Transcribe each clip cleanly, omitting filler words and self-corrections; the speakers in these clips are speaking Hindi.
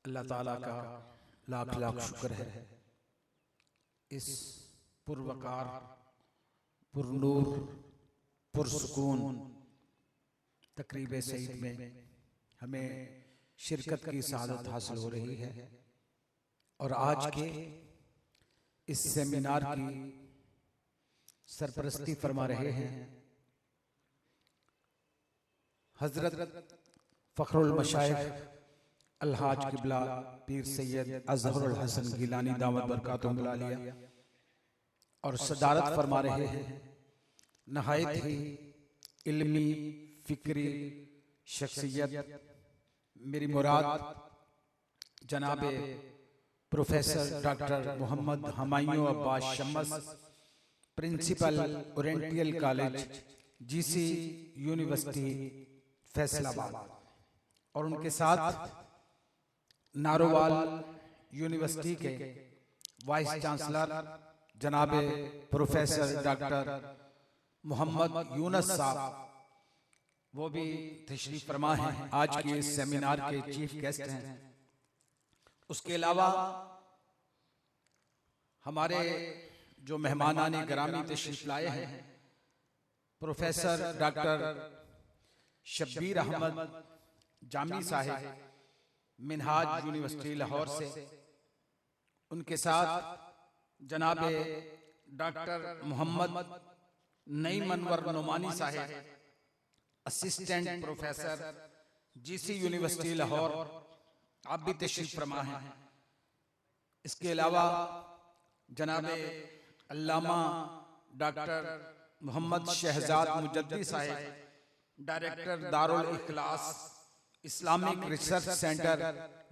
अल्लाह ताला का लाख लाख शुक्र है इस पुरवकार पुरनूर पुरसुकून तकरीब सईद में हमें शिरकत की सआदत हासिल हो रही है। और आज के इस सेमिनार की सरपरस्ती फरमा रहे हैं हजरत फखरुल मशाइख अलहाज किबला पीर सैयद अजहरुल हसन गिलानी दामत बरकातुहुम आलिया और सदारत फरमा रहे हैं नहायत ही इल्मी फिक्री शख्सियत मेरी मुराद जनाबे professor doctor Mohammad Humayun Abbas Shams principal oriental college GC university Faisalabad और उनके साथ नारोवाल यूनिवर्सिटी के वाइस चांसलर जनाबे प्रोफेसर डॉक्टर मोहम्मद यूनुस साहब वो भी तशरीफ फरमा हैं, आज के इस सेमिनार के चीफ गेस्ट हैं। उसके अलावा हमारे जो मेहमानाने गिरामी तशरीफ लाए हैं professor doctor Shabbir Ahmad Jami sahib Minhaj university Lahore से, उनके साथ जनाबे doctor Mohammad Naeem Anwar Nomani sahib assistant professor GC university Lahore, आप भी तशरीफ फरमा हैं। इसके अलावा जनाबे अल्लामा doctor Mohammad Shahzad Mujaddidi sahib director Darul Ikhlas Islamic research centre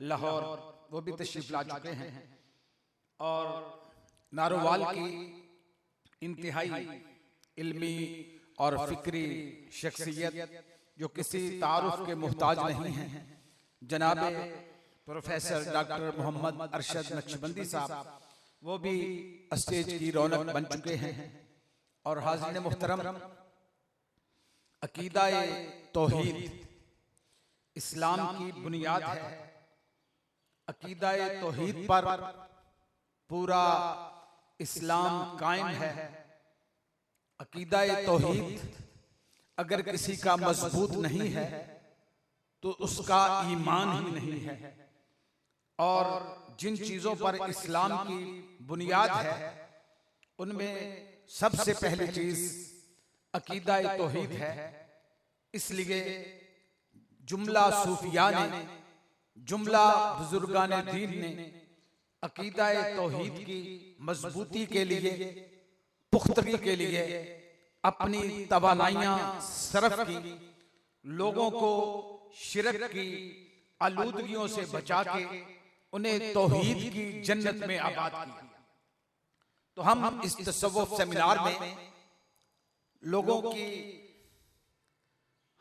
Lahore, वो भी तशरीफ ला चुके हैं। और नारोवाल की इंतहाई इल्मी और फिक्री शख्सियत जो किसी तारुफ के मुहताज नहीं है जनाबे प्रोफेसर डॉक्टर मोहम्मद अरशद नक्शबंदी साहब, वो भी स्टेज की रौनक बन चुके हैं। और हाज़िरीन मुहतरम, अकीदा तौहीद इस्लाम की बुनियाद है। अकीदा तौहीद पर पूरा इस्लाम कायम है। अकीदा तौहीद अगर किसी का मजबूत नहीं है तो उसका ईमान ही नहीं है। और जिन चीजों पर इस्लाम की बुनियाद है उनमें सबसे पहली चीज अकीदा तौहीद है। इसलिए जुमला सूफिया ने, जुमला बुजुर्गाने दीन ने अकीदा तौहीद की मजबूती के लिए, पुख्तगी के लिए अपनी तवानाइयां सरफ की, लोगों को शिरक की आलूदगियों से बचा के उन्हें तौहीद की जन्नत में आबाद किया। तो हम इस तसव्वुफ सेमिनार में लोगों की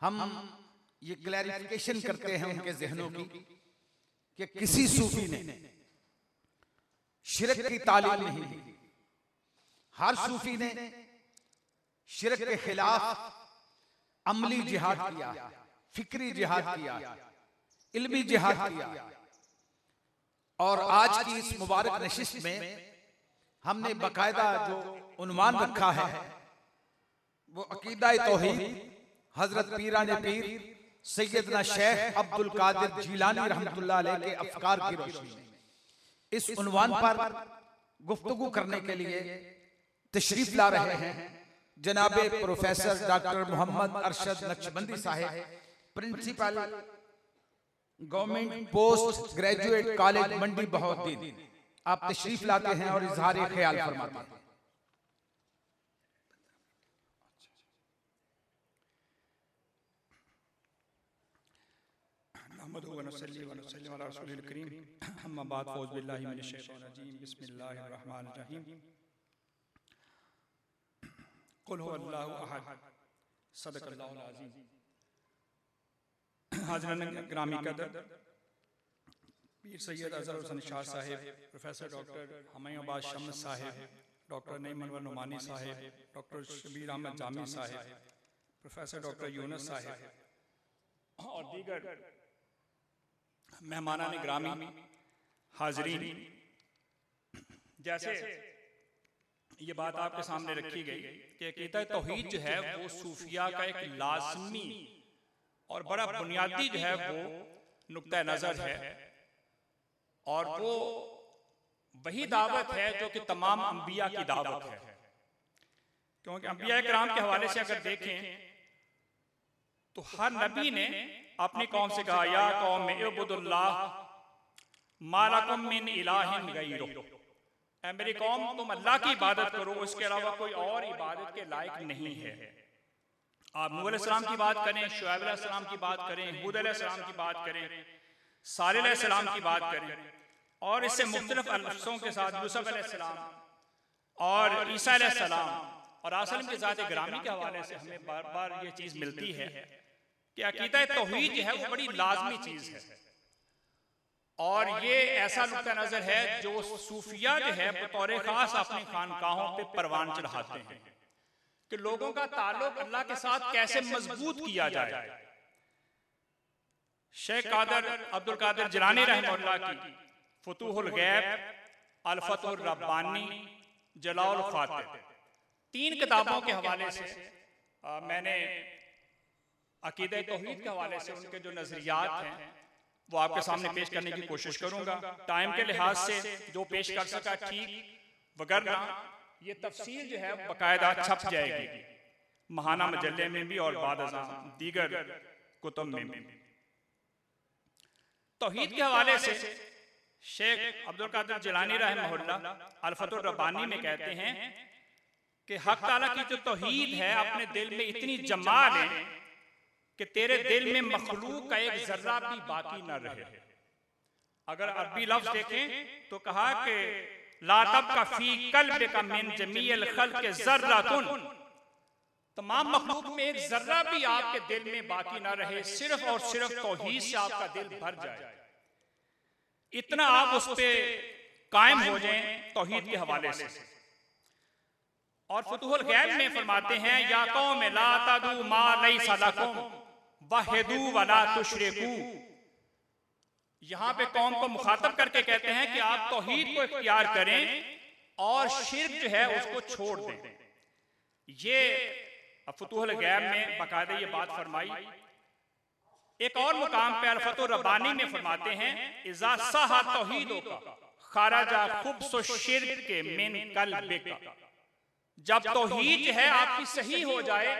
हम ये क्लैरिफिकेशन करते हैं उनके जहनों की कि किसी सूफी ने शिरक की तालीम नहीं दी। हर सूफी ने शिरक के खिलाफ अमली जिहाद किया, फिक्री जिहाद किया, इल्मी जिहाद किया। और आज की इस मुबारक नशिस्त में हमने बाकायदा जो उन्वान रखा है वो अकीदा तौहीद हजरत पीराने पीर सैयदना शेख अब्दुल कादिर जीलानी रहमतुल्लाह अलैह के अफकार की रोशनी में इस उन्वान पर गुफ्तगू करने के लिए तशरीफ ला रहे हैं जनाबे professor doctor Mohammad Arshad Naqshbandi sahib, principal government post graduate college Mandi Bahauddin. आप तशरीफ लाते हैं और इजहार ख्याल फरमाते हैं। हाज़िरीन ग्रामी कदर, पीर सैयद अजहर हसन शाह साहिब, प्रोफेसर डॉक्टर हमायूं अब्बास शम्स साहिब, डॉक्टर नईम अनवर नोमानी साहिब, डॉक्टर शब्बीर अहमद जामी साहिब, प्रोफेसर डॉक्टर यूनुस साहिब और दीगर मेहमानान ग्रामी, हाजरीन, जैसे ये बात आपके सामने रखी गई कि अकीदा तौहीद जो है वो सूफिया का एक लाजमी और बड़ा बुनियादी जो है वो नुक्ता नज़र है, और वो वही दावत है जो कि तमाम अंबिया की दावत है। क्योंकि अंबिया किराम के हवाले से अगर देखें तो हर नबी ने अपनी कौम से कहा, या कौम इब्दुल्लाह मा लकुम मिन इलाहिन गैरुह, ऐ मेरी कौम तुम अल्लाह की इबादत करो, उसके अलावा कोई और इबादत के लायक नहीं है। आप नूह अलैहिस्सलाम की बात करें, शुएब अलैहिस्सलाम की बात करें, हूद अलैहिस्सलाम की बात करें, सालेह अलैहिस्सलाम की बात करें, और इससे मुख्तलिफ लफ्ज़ों के साथ यूसुफ अलैहिस्सलाम और ईसा अलैहिस्सलाम और आसलम के ज़ात ग्रामी के हवाले से हमें बार बार ये चीज़ मिलती है कि अकीदा तौहीद जो है वो बड़ी लाजमी चीज़ है। और ये ऐसा नुक्ता नज़र है जो सूफिया जो है बतौर खास अपनी खानकाहों पे परवान चढ़ाते हैं कि लोगों का ताल्लुक अल्लाह के साथ कैसे मजबूत किया जाए। शेख कादर अब्दुल कादिर जिलानी रहमतुल्लाह की फुतूहुल गैब, अल फतहुर रब्बानी, जलाउल फातिह, 3 किताबों के हवाले से मैंने अकीदा तौहीद के हवाले से उनके जो नजरियात हैं वो आपके सामने पेश करने की कोशिश करूंगा। टाइम के लिहाज से जो पेश कर सका ठीक, वगरना ये तफसील जो है बाकायदा छप जाएगी महाना मजल्ले में भी और बाद दीगर कुतुब में भी। तौहीद के हवाले से शेख अब्दुल कादिर जिलानी रहमतुल्लाह अल फतहुर रब्बानी में कहते हैं कि हक ताला की जो तौहीद है अपने दिल में इतनी जमा ले कि तेरे दिल में मखलूक का एक जर्रा भी बाकी न रहे। अगर अरबी लफ्ज देखें तो कहा कि ला तबका फी कल्बिका मिन जमील खल्क़ ज़र्रतुन, तमाम मखलूक में एक जर्रा भी आपके दिल में बाकी ना रहे, सिर्फ और सिर्फ तौहीद से आपका दिल भर जाए, इतना आप उस पे कायम हो जाएं तौहीद के हवाले से। और फतहुल गैब में फरमाते हैं, या कौम ला तदू मा लैसा लकुम वहिदू वला तुशरिकू, यहां पे कौम को मुखातब करके कहते हैं कि आप तौहीद को इख्तियार करें और शिर्क जो है उसको छोड़ दें। ये फतहुल गैब में बाकायदा ये बात फरमाई। एक और मुकाम पे अल फतहुर रब्बानी में फरमाते हैं, इज़ा सहा तौहीदो का खराजा खुब्सु शिर्क के मिन कल्बिका, जब तौहीद है आपकी सही हो जाए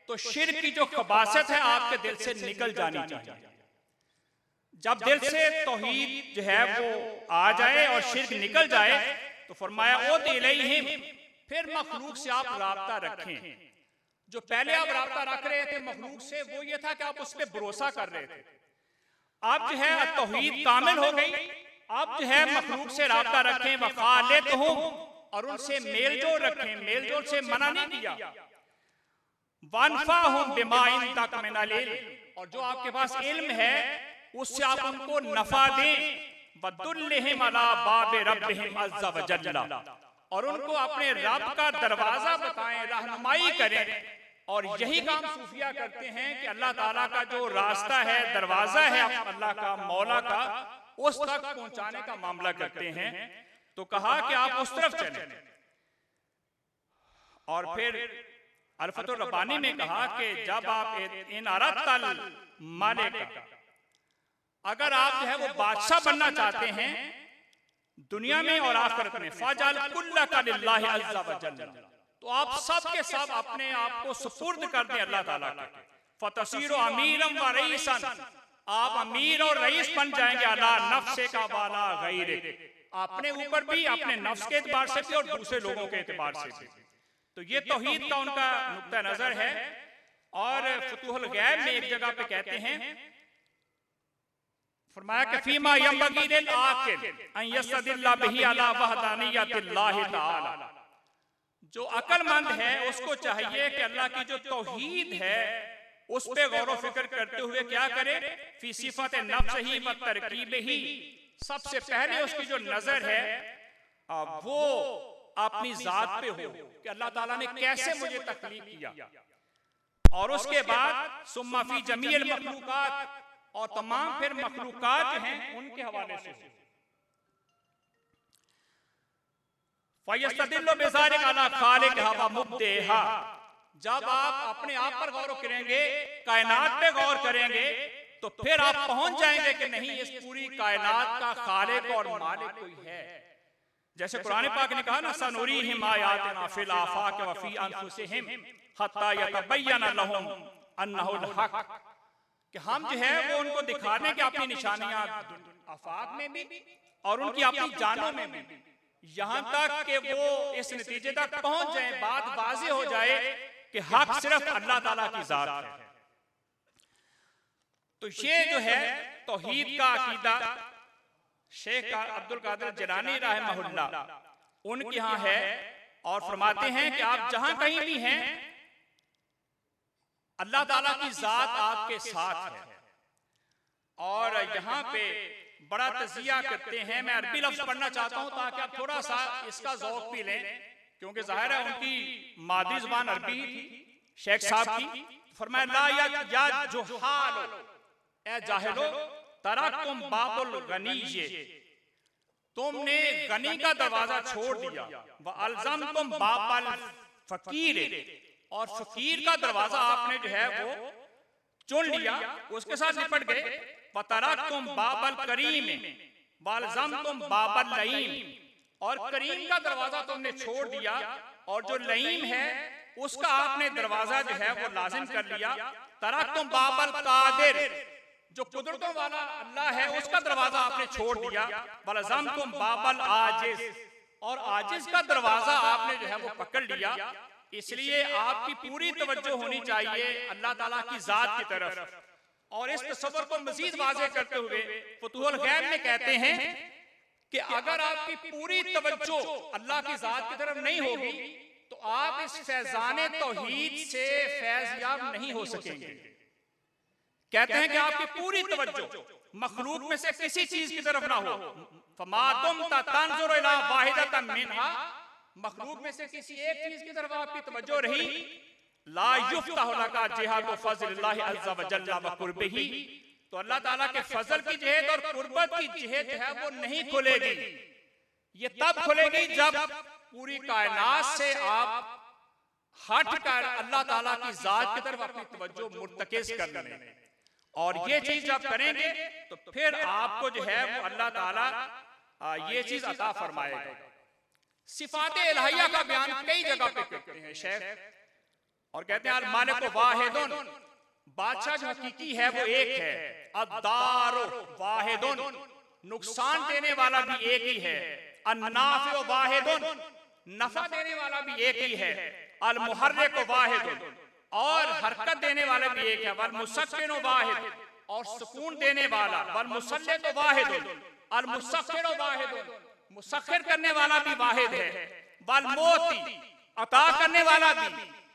तो शिर्क की जो खबासत है आपके दिल से निकल जानी चाहिए। जब दिल से तौहीद जो है वो आ जाए और शिर्क निकल जाए तो फरमाया ओ इलैहिम, फिर मखलूक से आप राब्ता रखें। जो पहले आप राब्ता रख रहे थे मखलूक से वो ये था कि आप उस पर भरोसा कर रहे थे, आप जो है तौहीद कामिल हो गई, आप जो है मखलूक से राब्ता रखें, वखालितहुम, और उनसे मेल जोल रखें, मेल जोल से मना नहीं किया, वनफाहुम बिमा इंदक मिनल इल्म, और जो आपके पास इल्म है उससे आप उनको नफा दें, वदुल्लिहिम अला बाब रब्बिहिम अज़्ज़ा व जल्ला, और उनको अपने रब का दरवाजा बताएं, रहनुमाई करें। और यही काम सूफिया करते हैं कि अल्लाह ताला का जो रास्ता है, दरवाजा है अल्लाह का, मौला का, उस तक पहुंचाने का मामला करते हैं। तो कहा कि आप उस तरफ चलें। और फिर अल फतहुर रब्बानी में कहा कि जब आप इन अरदतल मालिक, अगर आप जो है वो बादशाह बनना चाहते हैं दुनिया में और आखिरत में, फजल कुल्लका लिल्लाहि अज़्ज़ा व जल्ला, तो आप सब के सब अपने आप को सुपुर्द कर दें अल्लाह ताला के, फतसीरु अमीरम व रईसन, आप अमीर और रईस बन जाएंगे, अला नफ्से का वाला गैरे, अपने ऊपर भी, अपने नफ्स के एतबार से भी और दूसरे लोगों के एतबार से भी। तो ये तौहीद का उनका नुक्ता नजर है। और फतहुल गैब में एक जगह पे कहते हैं, फरमाया कि फीमा यंबगी लिल आकिल अन यस्तदिल्ला बिही अला वहदानियतिल्लाहि तआला, जो अक्लमंद है उसको चाहिए कि अल्लाह की जो तौहीद है उस पे गौर व फिक्र करते हुए क्या करे, फी सिफत नफ्सिही व तरकीबिही, सबसे पहले उसकी जो नजर है वो अपनी जात पे हो कि अल्लाह ताला ने कैसे मुझे तख्लीक किया, और उसके बाद सुम्मा फी जमील मखलूकात, और तमाम फिर मखलूकात जो हैं उनके हवाले से। फयस्तदिल्लु बिज़ालिक अला खालिक़हा व मुब्दिहा, जब आप अपने आप पर गौर करेंगे, कायनात पे गौर करेंगे, तो फिर आप पहुंच जाएंगे कि नहीं, इस पूरी कायनात का खालिक और मालिक कोई है। जैसे कुरान पाक ने कहा ना, सनुरीहिम आयातिना फिल आफाक़ व फी अनफुसिहिम हत्ता यतबय्यन लहुम अन्नहुल हक़, कि हम जो है वो उनको दिखाने की अपनी निशानियां आफाक में भी और उनकी अपनी जानों में भी, यहां तक कि वो इस नतीजे तक पहुंच जाए, बात वाज़ेह हो जाए कि हक सिर्फ अल्लाह ताला की जात है। तो ये जो है तौहीद का अकीदा शेख अब्दुल कादिर जिलानी रहमहुल्लाह उनके यहाँ है, और फरमाते हैं कि आप जहां कहीं भी हैं, अल्लाह ताला की जात आपके साथ है। और यहाँ पे बड़ा तजिया करते हैं, मैं अरबी लफ्ज पढ़ना चाहता हूँ ताकि आप थोड़ा सा इसका ज़ौक़ भी लें, क्योंकि ज़ाहिर है उनकी मादी ज़ुबान अरबी थी शेख साहब की। फरमाया ला या जुहालो, ए जाहिलो, तरक्तुम बाबुल गनीये, तुमने गनी का दरवाजा छोड़ दिया, व अलज़मतुम बाबल फकीर, और फकीर का दरवाजा आपने जो है वो चुन लिया, उसके साथ निपट गए। वतरक्तुम बाबल करीम वलज़मतुम बाबल लईम, और करीम का दरवाजा तुमने छोड़ दिया और जो लईम है उसका आपने दरवाजा जो है वो लाजिम कर लिया। तरक्तुम बाबल कादिर, जो कुदरतों वाला अल्लाह है उसका दरवाजा आपने छोड़ दिया। वलज़मतुम बाबल आजिज, और आजिज का दरवाजा आपने जो है वो पकड़ लिया। इसलिए आपकी पूरी तवज्जो होनी चाहिए अल्लाह ताला की जात की तरफ। और इस तसव्वुर को मजीद वाज़ेह करते हुए फतूहुल गैब में कहते हैं कि अगर आपकी पूरी तवज्जो अल्लाह की जात की तरफ नहीं होगी तो आप इस फैजाने तौहीद से फैज़याब नहीं हो सकेंगे। कहते हैं कि आपकी पूरी तवज्जो मखलूक में से किसी चीज की तरफ ना हो, फमा दुम्ता तंजुरु इला वाहिदतन मिनहा, मखलूक में से किसी एक चीज की तरफ आपकी तवज्जो रही, ला युफ्तहु लका जिहादु फज़लिल्लाहि अज़्ज़ा व जल्ला व कुर्बिही, तो अल्लाह ताला के फजल की जिहद और कुर्बत की जिहद है वो नहीं खुलेगी। ये तब खुलेगी जब पूरी कायनात से आप हट कर अल्लाह ताला की जात की तरफ अपनी तवज्जो मुर्तकिज कर लें, और ये चीज जब करेंगे तो फिर आपको जो है वो अल्लाह ताला ये चीज अता फरमाएगा। सिफाते इलाहिया का बयान कई जगह पे करते हैं शेख, और कहते हैं अल मालिक वाहिदुन, बादशाह जो हकीकी है वो एक है। अद्दारो वाहिदुन, नुकसान देने वाला भी एक ही है। अन्नाफिउ वाहिदुन, नफा देने वाला भी एक ही है। अल मुहर्रिक वाहिदुन, और हरकत देने वाला भी एक है। वल मुसक्किन वाहिद, और सुकून देने वाला। वल मुसल्लित वाहिद, अल मुसख्खिर वाहिद, मुसख्खिर करने वाला भी वाहिद है। वल मोती, अता करने वाला भी।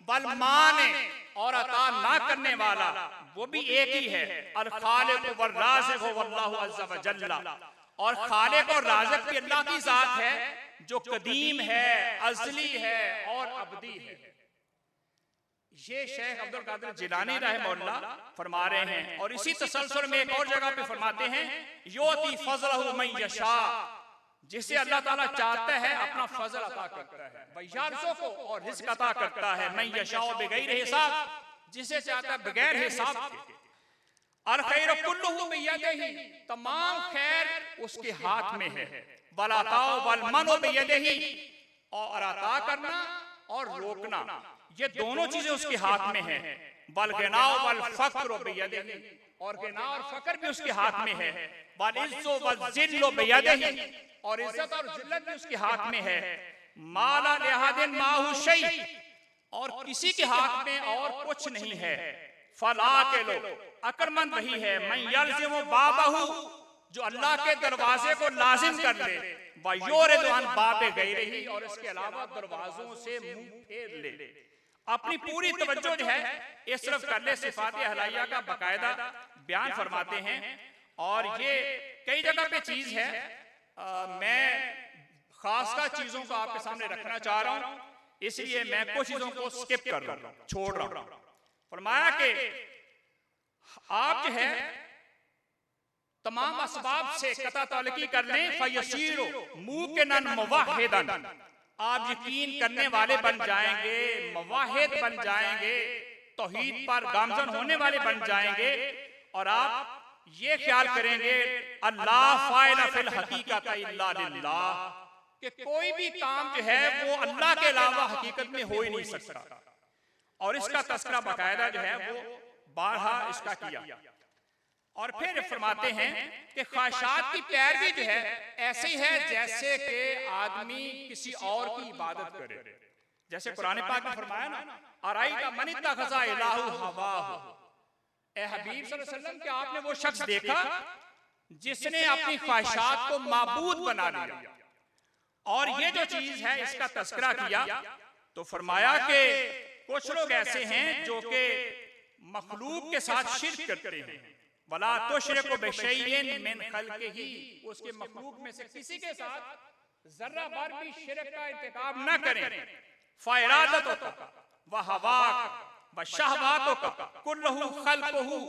वल माने, और अता ना करने वाला वो भी एक ही है। अल खालिक वल राज़िक वल्लाहु अज़्ज़ा व जल्ला, और खालिक और राज़िक भी अल्लाह की जात है जो कदीम है, अज़ली है और अबदी है। ये शेख अब्दुल कादिर जिलानी रहमहुल्लाह फरमा रहे हैं। और इसी तसलसल में एक और जगह पे फरमाते हैं, योती फज़लहु मन यशा, जिसे अल्लाह ताला चाहता है अपना फजल अता करता है। वयरज़ुक़ु को, और रिज़्क़ अता करता है। मन यशा बिगैर हिसाब, जिसे चाहता है बगैर हिसाब के। अल खैर कुल्लुहु बियदिही, तमाम खैर उसके हाथ में है। वल अताउ वल मनु बियदिही, और अता करना और रोकना ये दोनों चीजें उसके हाथ में है। वल गिनाउ वल फक्र बियदिही, और गिना और फक्र भी उसके हाथ में है। वल इज्जु वल जिल्लु बियदिही, और इज्जत और जिल्लत भी उसके हाथ में है। माला लिहादिन माहु शै, और किसी के हाथ में और कुछ नहीं है। फला के लो, अकलमंद वही है। मन यल्ज़िमु बाबहु, जो अल्लाह के दरवाजे को लाजिम कर ले। वयुरिदु अन बाबे गैरिही, और इसके अलावा दरवाजों से मुंह फेर ले। अपनी पूरी तवज्जो जो है ये सिर्फ कर ले। सिफात अहलाइया का बाकायदा बयान फरमाते हैं, और ये कई जगह पे चीज है। मैं खासकर चीजों को आपके सामने रखना चाह रहा हूं, इसलिए मैं कुछ चीजों को स्किप कर रहा हूं, छोड़ रहा हूं। फरमाया कि आप जो है तमाम असबाब से कता ताल्लुकी कर लें, फयसीरो मूकिनन मुवाहिदन, आप यकीन करने वाले बन जाएंगे, मुवाहिद बन जाएंगे, तौहीद पर गामजन होने वाले बन जाएंगे। और आप ये ख्याल करेंगे अल्लाह फाइल फिल हकीकत इल्ला लिल्लाह, कि कोई भी काम जो है वो अल्लाह के अलावा हकीकत में हो ही नहीं सकता। और इसका तस्करा बाकायदा जो है वो बारहा इसका किया। और फिर फरमाते हैं कि ख्वाहिशात की पैरवी जो है ऐसे ही है जैसे कि आदमी किसी और की इबादत करे। जैसे कुरान पाक में फरमाया ना, अराइता मन इत्तखज़ा इलाहु हवाहु, ए हबीब सल्लल्लाहु अलैहि वसल्लम, क्या आपने वो शख्स देखा जिसने अपनी ख्वाहिशात को माबूद बना लिया। और ये जो चीज है इसका तस्करा किया, तो फरमाया कि कुछ लोग ऐसे हैं जो कि मखलूक के साथ शिर्क करते हैं। वला तुशरिकु बिशैइन मिन खल्क़िही, उसके मखलूक में से किसी के साथ जर्रा भर भी शिर्क का इर्तिकाब न करें। फ़इरादतुका व हवाका व शहवातुका कुल्लुहु खल्क़ुहु,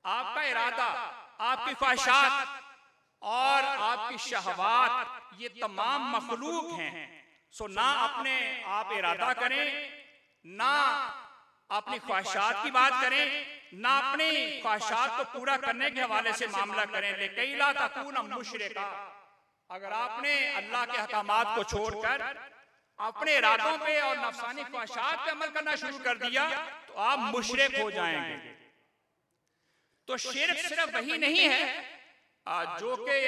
आपका इरादा, आपकी ख्वाहिशात और आपकी शहवात ये तमाम मखलूक हैं। सो ना अपने आप इरादा करें, ना अपनी ख्वाहिशात की बात करें, ना अपनी ख्वाहिशात को पूरा करने के हवाले से मामला करें। लेकिन ला तकूना मुशरिका, अगर आपने अल्लाह के अहकामात को छोड़कर अपने इरादों पे और नफसानी ख्वाहिशात पे अमल करना शुरू कर दिया तो आप मुशरिक हो जाएंगे। तो शिर्क सिर्फ वही नहीं है जो कि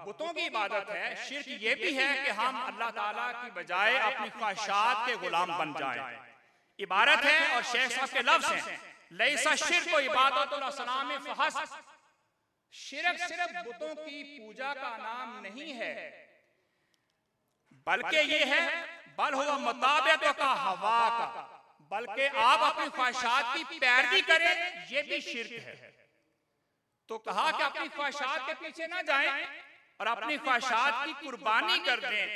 बुतों की इबादत है, शिर्क ये भी है कि हम अल्लाह ताला की बजाय अपनी ख्वाहिशात के गुलाम बन जाएं। इबारत है और शेख साहब के लफ्ज हैं, लैसा शिर्क इबादतुल असनाम फहस, शिर्क सिर्फ बुतों की पूजा का नाम नहीं है, बल्कि ये है बल हुआ मुताबिअत का हवा का, बल्कि आप अपनी ख्वाहिशात की पैरवी करें, ये भी शिर्क है। तो कहा कि अपनी ख्वाहिशात के पीछे ना जाएं और अपनी ख्वाहिशात की कुर्बानी कर दें।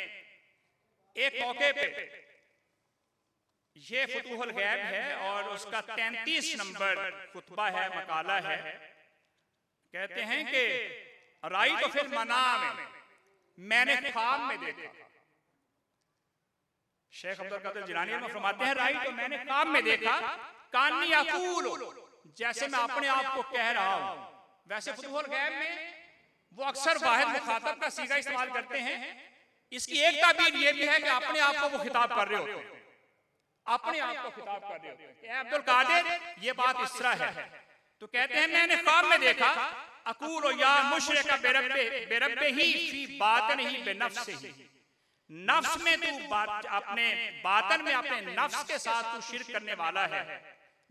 एक मौके पे ये फतूहुल गैब है और उसका 33 नंबर खुतबा है, मकाला है। कहते हैं कि राई तो फिर मनाम में, मैंने ख्वाब में देखा। शेख अब्दुल कादिर जिलानी में फरमाते हैं, राई तो मैंने ख्वाब में देखा, कानी अकूल, जैसे मैं अपने आप को कह रहा हूं। वैसे फतूहुल गैब में वो अक्सर वाहिद मुखातब का सीगा इस्तेमाल करते हैं। इसकी एक ताबीर ये भी है कि अपने आप को वो खिताब कर रहे होते हैं, अपने आप को खिताब कर रहे होते हैं कि अब्दुल कादिर ये बात इस तरह है। तो कहते हैं मैंने ख्वाब में देखा, अकूल या मुशरिक बेरब्बे ही फी बातन ही बेनफ्स ही, नफ्स में तू अपने बातन में अपने नफ्स के साथ तू शिर्क करने वाला है।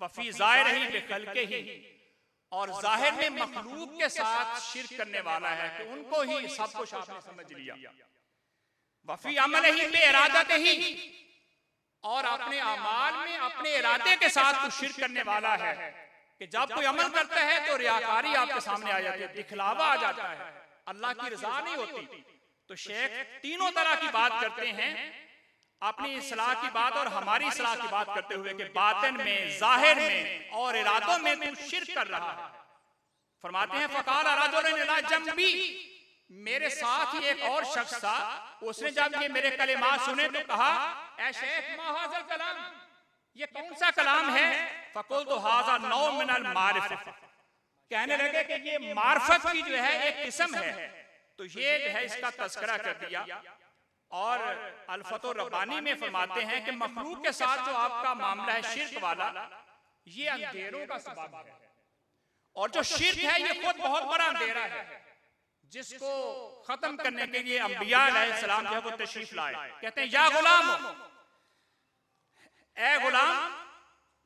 वफी ज़ाहिर ही बेखल्के ही, और जाहिर में मखलूक के साथ शिर्क करने वाला है कि उनको ही सब कुछ आपने समझ लिया। वफी अमल ही बे इरादत ही, और अपने अमाल में अपने इरादे के साथ तू शिर्क करने वाला है कि जब कोई अमल करता है तो रियाकारी आपके सामने आ जाती है, दिखलावा आ जाता है, अल्लाह की रजा नहीं होती। तो शेख तीनों तरह की बात करते हैं, अपनी इस्लाह की बात और हमारी इस्लाह की बात करते हुए कि बातिन में, जाहिर में और इरादों में तू शिर्क कर रहा है। फरमाते हैं फकाल रजुलन इला जंबी, मेरे साथ ही एक और शख्स था, उसने जब ये मेरे कलिमात सुने तो कहा, ऐ शेख मा हाज़ल कलाम, ये कौन सा कलाम है? फकुल तो हाज़ा नौ मिनल मारिफत, कहने लगे कि ये मार्फत की जो है एक किस्म है। तो ये जो है इसका तस्करा कर दिया। और अल-फतह रब्बानी में फरमाते हैं कि मखलूक के साथ जो आपका मामला है शिर्क वाला, ये अंधेरों का सबब है। और जो शिर्क है ये खुद बहुत बड़ा अंधेरा है, जिसको खत्म करने के लिए अंबिया अलैहिस्सलाम जो है वो तशरीफ लाए। कहते हैं या गुलाम, ए गुलाम,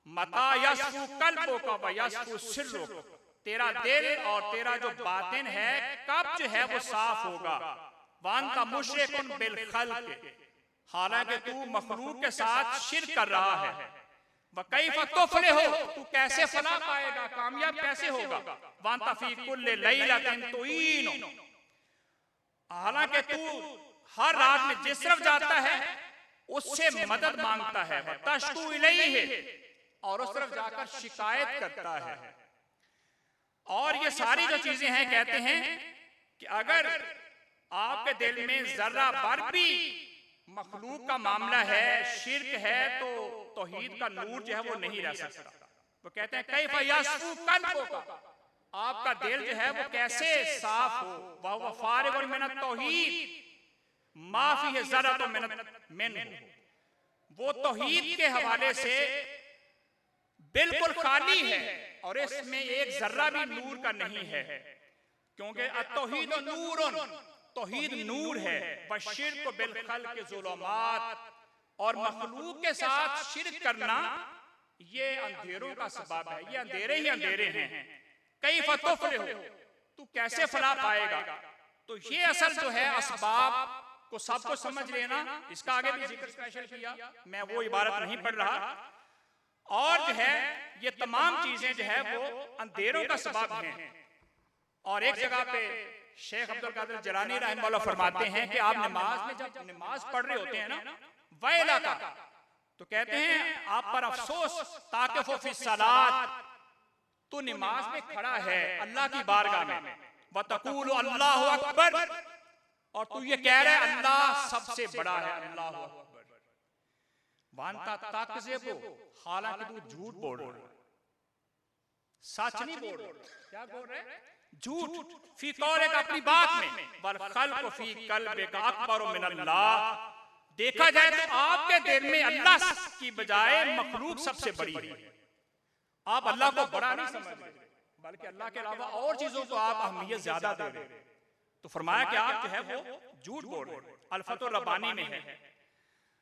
मता यस्फु कल्बुका व यस्फु सिर्रुका, तेरा दिल और तेरा जो बातिन है कब जो है वो साफ होगा। वांता मुशरिकुन बिल खल्क़, हालांकि तू मखलूक के साथ शिर्क कर रहा है। व कैफ़ तुफ़लिहु, तू कैसे फलाह पाएगा, कामयाब कैसे होगा। वांता फी कुल्लि लैलतिन तुईनु, हालांकि तू हर रात में जिस तरफ जाता है उससे मदद मांगता है। व तशकू इलैहि, और उस तरफ जाकर शिकायत करता है। और ये सारी जो चीजें हैं, कहते हैं कि अगर आपके दिल में जर्रा भर भी मखलूक का मामला है, शिर्क है, तो तौहीद का नूर जो है वो नहीं रह सकता। वो कहते हैं कैफ़ यस्फू कल्बुका, आपका दिल जो है वो कैसे साफ हो, वह फारिगुन मिन तौहीद मा फीहि ज़र्रतुन मिन्हु, वो तौहीद के हवाले से बिल्कुल खाली है और इसमें एक जर्रा भी नूर का नहीं है, क्योंकि अत्तौहीद नूरुन, तौहीद नूर है, बशिर्क बिल खल्क़ ज़ुलुमात, और मखलूक के साथ शिर्क करना ये अंधेरों का सबब है, ये अंधेरे ही अंधेरे हैं। कैफ़ तुफ़लिहु, तू कैसे फलाह पाएगा। तो ये असल जो है असबाब को सबको समझ लेना, इसका आगे भी जिक्र स्पेशल किया, मैं वो इबारत नहीं पढ़ रहा। और जो है ये तमाम चीजें जो है वो अंधेरों का सबब हैं। और एक जगह पे शेख अब्दुल कादिर जिलानी रहमतुल्लाह फरमाते हैं कि आप नमाज में जब नमाज पढ़ रहे होते हैं ना, वैला का, तो कहते हैं आप पर अफसोस, ताकिफ़ु फी सलात, तू नमाज में खड़ा है अल्लाह की बारगाह में, व तक़ूलु अल्लाहु अकबर, और तू ये कह रहा है अल्लाह सबसे बड़ा है, अल्लाहु अकबर, वांता तकज़िबु, हालांकि तू झूठ बोल रहा है, सच नहीं बोल रहा। क्या बोल रहा है? झूठ। फी कौलिक, अपनी बात में, वल खल्क़ु फी क़ल्बिका अकबरु मिनल्लाह, देखा जाए तो आपके दिल में अल्लाह की बजाय मखलूक सबसे बड़ी है। आप अल्लाह को बड़ा नहीं समझ रहे, बल्कि अल्लाह के अलावा और चीजों को आप अहमियत ज्यादा दे रहे हैं। तो फरमाया कि आप जो है वो झूठ बोल रहे हैं। अल-फतहुर रब्बानी में है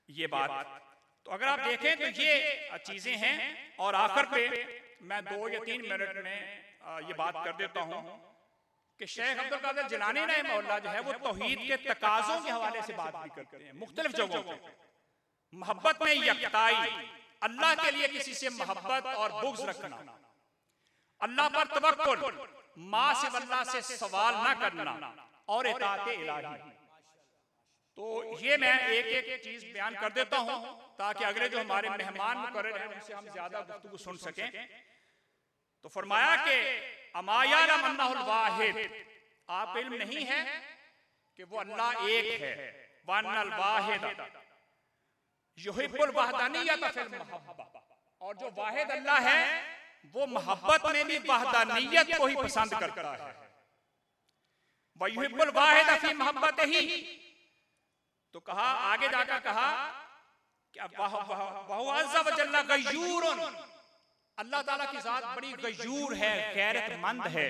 ये बात। तो अगर आप देखें तो ये चीजें हैं। और आखिर पे मैं 2 या 3 मिनट में ये बात कर देता हूं कि शेख अब्दुल कादिर जिलानी रहमतुल्लाह जो है वो तौहीद के तकाज़ों के हवाले से बात भी करते हैं मुख्तलिफ जगहों पे। मोहब्बत में यकताई, अल्लाह के लिए किसी से मोहब्बत और बुग़्ज़ रखना, अल्लाह पर तवक्कुल, माँ से अल्लाह से सवाल ना करना, और इताअत इलाही। तो ये मैं एक एक चीज बयान कर देता हूं ताकि अगले जो हमारे मेहमान मुकर्रर हैं उनसे हम ज्यादा गुफ्तगू सुन सकें। तो फरमाया कि अमा यअलम अन्नहुल वाहिद, आप इल्म नहीं है कि वो अल्लाह एक है, वअन्नल वाहिद युहिब्बुल वहदानियत फिल मुहब्बा, और जो वाहिद अल्लाह है वो मोहब्बत में भी वहदानियत को ही पसंद करता है। व युहिब्बुल वाहिद फी मोहब्बतिही, तो कहा आगे जाकर कहा कि वहु अज़्ज़ा व जल्ला गय्यूरुन, अल्लाह ताला की जात बड़ी गय्यूर है, गैरतमंद है।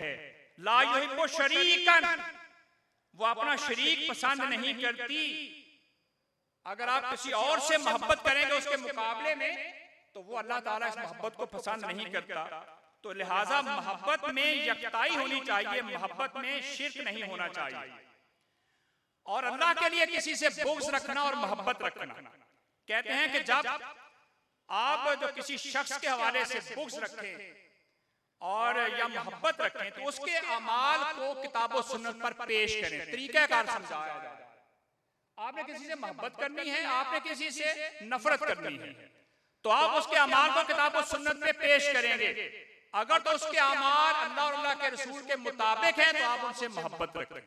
ला युहिब्बु शरीकन, वो अपना शरीक पसंद नहीं करती। अगर आप किसी और से मोहब्बत करेंगे उसके मुकाबले में तो वो अल्लाह ताला इस मोहब्बत को पसंद नहीं करता। तो लिहाजा मोहब्बत में यकताई होनी चाहिए, मोहब्बत में शिर्क नहीं होना चाहिए। और अल्लाह के लिए किसी से बुग़्ज़ रखना और मोहब्बत रखना, कहते हैं कि जब आप जो किसी शख्स के हवाले से बुग़्ज़ रखें और या मोहब्बत रखें तो उसके अमाल को किताब व सुन्नत पर पेश करें, तरीक़ाकार समझाया जाए। आपने किसी से मोहब्बत करनी है, आपने किसी से नफरत करनी है, तो आप उसके अमाल को किताब व सुन्नत पे पेश करेंगे। अगर तो उसके अमाल अल्लाह और अल्लाह के रसूल के मुताबिक हैं तो आप उनसे मोहब्बत रखें,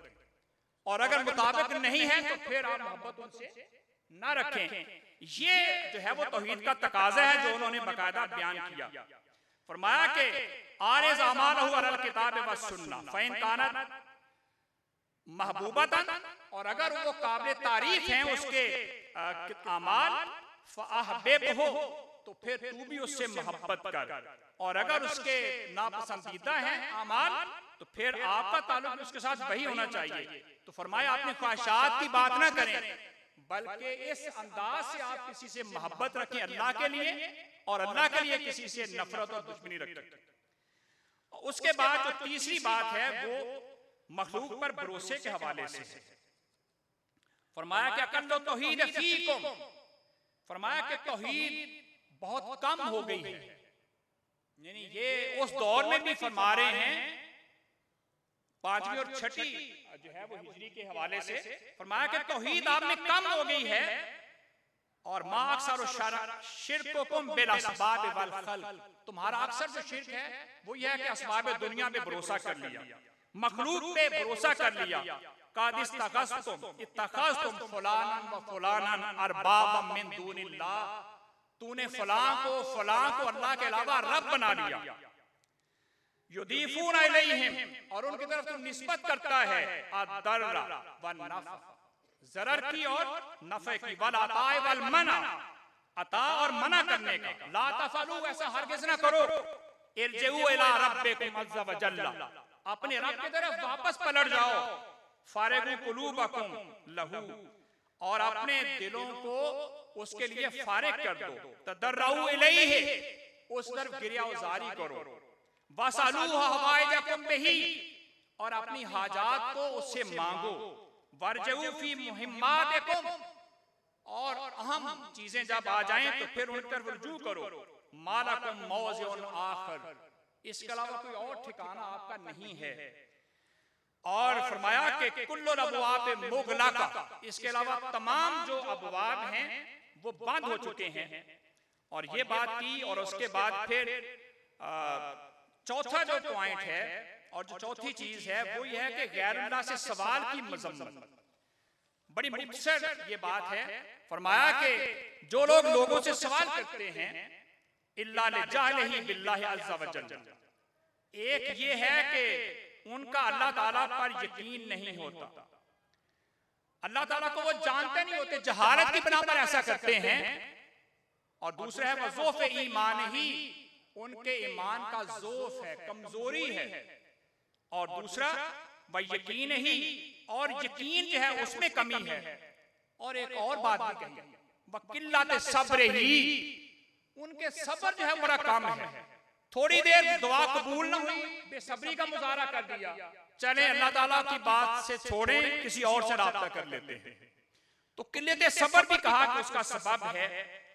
और अगर मुताबिक नहीं है तो फिर आप मोहब्बत उनसे ना रखें। ये जो है वो तौहीद का तकाज़ा है जो उन्होंने बाकायदा बयान किया। फरमाया कि आरिज़ अमालहु अलल किताब व सुन्ना फ़इन कानत महबूबतन, और अगर वो काबिल तारीफ हैं उसके अमाल, फ़अहबिबहु, तो फिर तू भी उससे मोहब्बत कर, और अगर उसके नापसंदीदा हैं अमाल तो फिर आपका ताल्लुक उसके साथ वही होना चाहिए। तो फरमाया आपने ख्वाहिशात की बात ना करें, बल्कि इस अंदाज से आप किसी से मोहब्बत रखें अल्लाह के लिए, और अल्लाह के लिए किसी से नफरत और दुश्मनी रखें। उसके बाद जो तीसरी बात है वो मखलूक पर भरोसे के हवाले से। फरमाया कि अक़ल्लु तौहीद फीकुम, फरमाया कि तौहीद बहुत कम हो गई है। यानी ये उस दौर में भी फरमा रहे हैं, 5वीं और 6ठी जो है वो हिजरी के हवाले से फरमाया कि तौहीद आप में कम हो गई है, और मा अक्सर शिरकुकुम बिल अस्बाब वल खल्क, तुम्हारा अक्सर जो शिर्क है वो यह है कि अस्बाब दुनिया पे भरोसा कर लिया, मखलूक पे भरोसा कर लिया। कादिस इत्तखज़्तुम फुलानन व फुलानन अरबाबम मिन दूनिल्लाह, तूने फलां को अल्लाह के अलावा रब बना लिया। युदीफूना इलैहिम, और उनकी तरफ तू निस्बत करता है अद-दर्रा वन नफ़, ज़रर की और नफ़े की, वल अताए वल मना, अता और मना करने का। ला तफअलू, ऐसा हरगिज़ ना करो। इरजिऊ इला रब्बिकुम अज़्ज़ा व जल्ला, अपने रब की तरफ वापस पलट जाओ। फारिगू कुलूबकुम लहू, और अपने दिलों को उसके लिए फारिग कर दो। तदर्रऊ इलैहि, उस तरफ गिरियाज़ारी करो। वसअलूहु हवाइजकुम बिही, और अपनी हाजात को उससे मांगो। वर्जऊ फी मुहिम्मातिकुम, और अहम चीजें जब आ जाएं तो फिर उन पर रुजू करो। मालकुम मौज़िउन आखिर, इसके अलावा कोई और ठिकाना आपका नहीं है। और फरमाया कि कुल्लुल अबवाब मुग़लक़ा, इसके अलावा तमाम जो अबवाब हैं वो बंद हो चुके हैं। और ये बात की, और उसके बाद फिर चौथा जो पॉइंट है और जो चौथी चीज है वो ये है कि गैरुल्लाह से सवाल की मजम्मत। बड़ी मुख्तसर ये बात है। फरमाया कि जो लोग लोगों से सवाल करते हैं इल्ला लिजालिही बिल्लाहि अज़्ज़ा व जल्ल, एक ये है कि उनका अल्लाह ताला पर यकीन नहीं होता, अल्लाह ताला को वो जानते नहीं होते, जहालत की बिना पर ऐसा करते हैं। और दूसरा है वज़ूफ़ ईमान ही, उनके ईमान का ज़ोफ है, कमजोरी है। और दूसरा वह यकीन ही, और यकीन जो है उसमें कमी है। और एक और बात भी कही, वकिल्लत सब्र ही, उनके सब्र जो है बड़ा कम है। थोड़ी देर दुआ कबूल ना हुई, बेसब्री का मुजाहरा कर दिया, चले अल्लाह ताला की बात से छोड़ें, किसी और से राब्ता कर लेते हैं। तो किल्लत सब्र भी कहा कि उसका सबब है,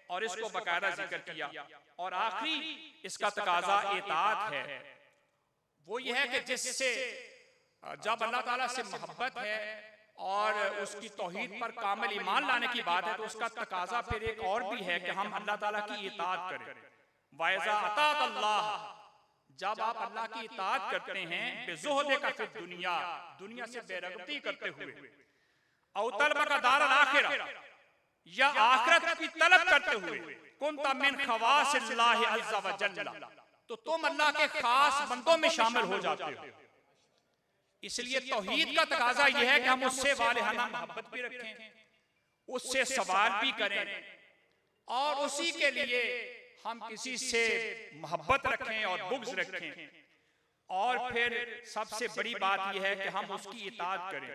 और इसको बकायदा जिक्र किया। और आखिरी इसका तकाजा इताअत है। वो ये है कि जिससे जब अल्लाह ताला से मोहब्बत है और उसकी तौहीद पर कामिल ईमान लाने की बात है, तो उसका तकाजा फिर एक और भी है कि हम अल्लाह ताला की इताअत करें। वाइज़ा अताअत अल्लाह, जब आप अल्लाह की इताअत करते हैं बेज़ुहद का फिर दुनिया, दुनिया से बेरगबती करते हुए, औ तलब का दारुल आखिरा, या आखिरत की तलब करते हुए, कुंता मिन खवासिल्लाहि अज़्ज़ा व जल्ला, तो तुम अल्लाह के खास बंदों में शामिल हो जाते हो। इसलिए तौहीद का तकाजा यह है कि हम उससे वालिहाना मोहब्बत भी रखें, उससे सवाल भी करें, और उसी के लिए हम किसी से मोहब्बत रखें और बुग़्ज़ रखें। और फिर सबसे बड़ी बात यह है कि हम उसकी इताअत करें।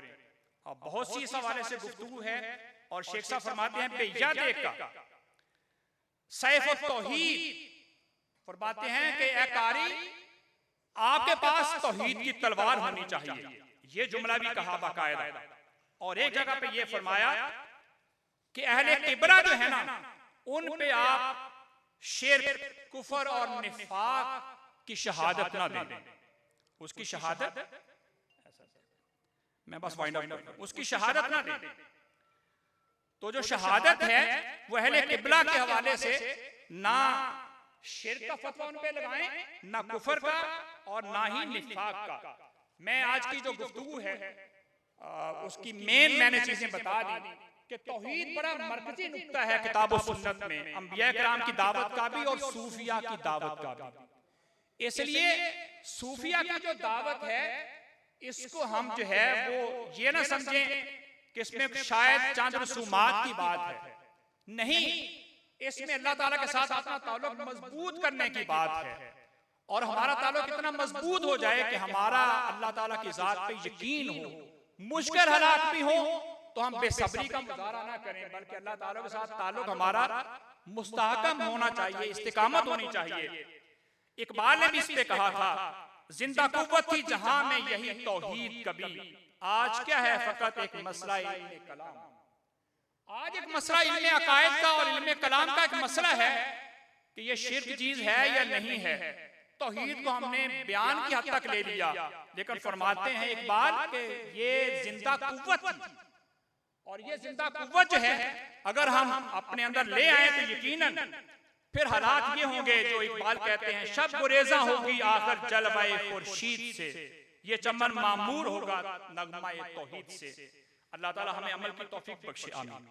और बहुत सी इस हवाले से गुफ्तगू है, और शेख साहब फरमाते हैं बेयादे का सैफ़ुत तौहीद, फरमाते हैं कि ए कारी, आपके पास तौहीद की तलवार होनी चाहिए। ये जुमला भी कहा बाकायदा। और एक जगह पे ये फरमाया कि अहले किबरा जो है ना, उन पे आप शिर्क, कुफर और निफाक की शहादत ना दें। उसकी शहादत, मैं बस वाइंड अप करूं, उसकी शहादत ना दें। तो जो शहादत है वो अहले किबला के हवाले से ना शिर्क का फतवा उन पे लगाएं, ना कुफर का, और ना ही निफाक का। मैं आज की जो गुफ्तगू है उसकी मैंने चीजें बता दी कि तौहीद बड़ा मरकजी नुक्ता है किताब और सुन्नत में, अंबिया किराम की दावत का भी और सूफिया की दावत का भी। इसलिए सूफिया की जो दावत है, इसको हम जो है वो ये ना समझें कि इसमें शायद चंद रसूमात की बात है, नहीं, इसमें अल्लाह ताला के साथ अपना ताल्लुक मजबूत करने की बात है। और हमारा ताल्लुक इतना मजबूत हो जाए कि हमारा अल्लाह ताला की जात पे यकीन हो, मुश्किल हालात भी हो तो हम बेसब्री का मुजाहरा ना करें, बल्कि अल्लाह ताला के साथ ताल्लुक हमारा मुस्तहकम होना चाहिए, इस्तिकामत होनी चाहिए। इकबाल ने भी इस पे कहा था, जिंदा कुव्वत थी जहां में यही तौहीद कभी, आज क्या है फकत एक मसला इल्मे कलाम। आज एक मसला इल्मे अकायद का और इल्मे कलाम का एक मसला है कि ये शिर्क चीज है या नहीं है। तौहीद को हमने बयान की हद तक ले लिया, लेकिन फरमाते हैं इकबाल कि ये जिंदा कुव्वत, और ये जिंदा कुव्वत जो है अगर हम अपने अंदर ले आए तो यकीनन फिर हालात ये होंगे जो इकबाल कहते हैं, शब गुरेजा होगी आखिर जलवाए खुर्शीद से, ये चमन मामूर होगा नगमाए तौहीद से। अल्लाह ताला हमें अमल की तौफीक बख्शे, आमीन।